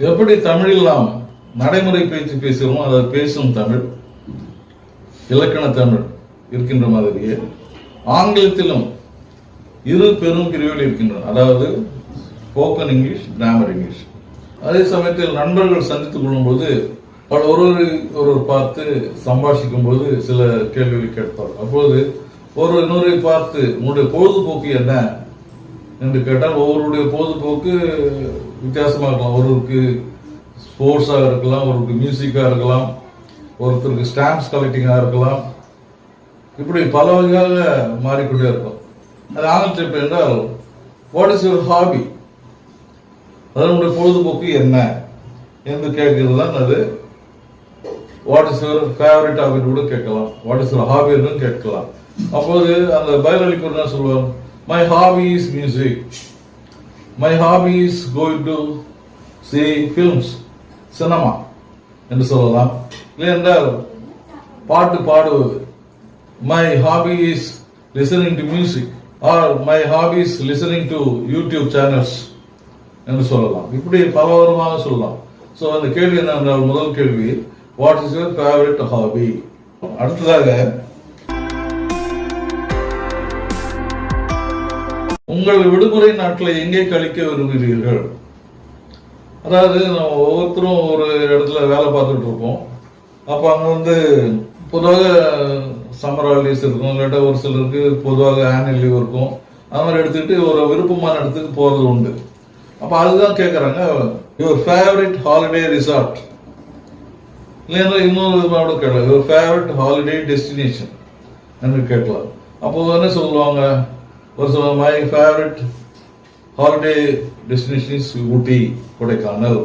எப்படி தமிழில் நாம் நடைமுறை பேச்சு பேசுகிறோமோ அதை பேசும் தமிழ், இலக்கண தமிழ் இருக்கின்ற மாதிரியே ஆங்கிலத்திலும் இரு பெரும் பிரிவுகள் இருக்கின்றன. அதாவது ஸ்போக்கன் இங்கிலீஷ், கிராமர் இங்கிலீஷ். அதே சமயத்தில் நண்பர்கள் சந்தித்துக் கொள்ளும்போது ஒருவர் பார்த்து சம்பாஷிக்கும் போது சில கேள்விகள் கேட்பார். அப்போது ஒருவர் இன்னொரு பார்த்து உங்களுடைய பொழுதுபோக்கு என்ன என்று கேட்டால் ஒவ்வொருடைய பொழுதுபோக்கு வித்தியாசமாக இருக்கலாம். ஒருவருக்கு ஸ்போர்ட்ஸாக இருக்கலாம், ஒருவருக்கு மியூசிக்காக இருக்கலாம், ஒருத்தருக்கு ஸ்டாம்ப்ஸ் கலெக்டிங்காக இருக்கலாம். இப்படி பல வகையாக மாறிக்கொண்டே இருக்கும். அது ஆங்கிலத்தில் எப்படி என்றால் வாட் இஸ் யுவர் ஹாபி, அதனுடைய பொழுதுபோக்கு என்ன என்று கேட்கிறது தான் அது. What is your favourite hobby கூட கேட்கலாம், வாட் இஸ் யுவர் ஹாபி கேட்கலாம். அப்போது அந்த பதிலளிப்பு என்ன சொல்லுவாங்க, my hobby is music, my hobby is going to see films, cinema என்று சொல்லலாம். இல்லை என்றால் பாட்டு பாடுவது, my hobby is listening to music R my hobby is listening to YouTube channels என்று சொல்லலாம். இப்படி பலவரமாக சொல்லலாம். ஸோ அந்த கேள்வி என்ன, முதல் கேள்வி what is your favourite hobby. அடுத்ததாக உங்கள் விடுமுறை நாட்களை எங்கே கழிக்க விரும்புகிறீர்கள். அதாவது நம்ம ஒவ்வொருத்தரும் ஒரு இடத்துல வேலை பார்த்துட்டு இருப்போம். அப்போ அங்கே பொதுவாக சம்மர் ஹாலிடேஸ் இருக்கும், இல்லாட்டா ஒரு சிலருக்கு பொதுவாக ஆனுவல் லீவ் இருக்கும். அது மாதிரி எடுத்துக்கிட்டு ஒரு விருப்பமான இடத்துக்கு போகிறது உண்டு. அப்போ அதுதான் கேட்குறாங்க, யுவர் ஃபேவரட் ஹாலிடே ரிசார்ட், இல்லைன்னா இன்னொரு விதமாக கேட்கலாம், யுவர் ஃபேவரட் ஹாலிடே டெஸ்டினேஷன் என்று கேட்கலாம். அப்போ என்ன சொல்லுவாங்க, ஒரு சில my favourite holiday destination is Ooty, Kodaikanal.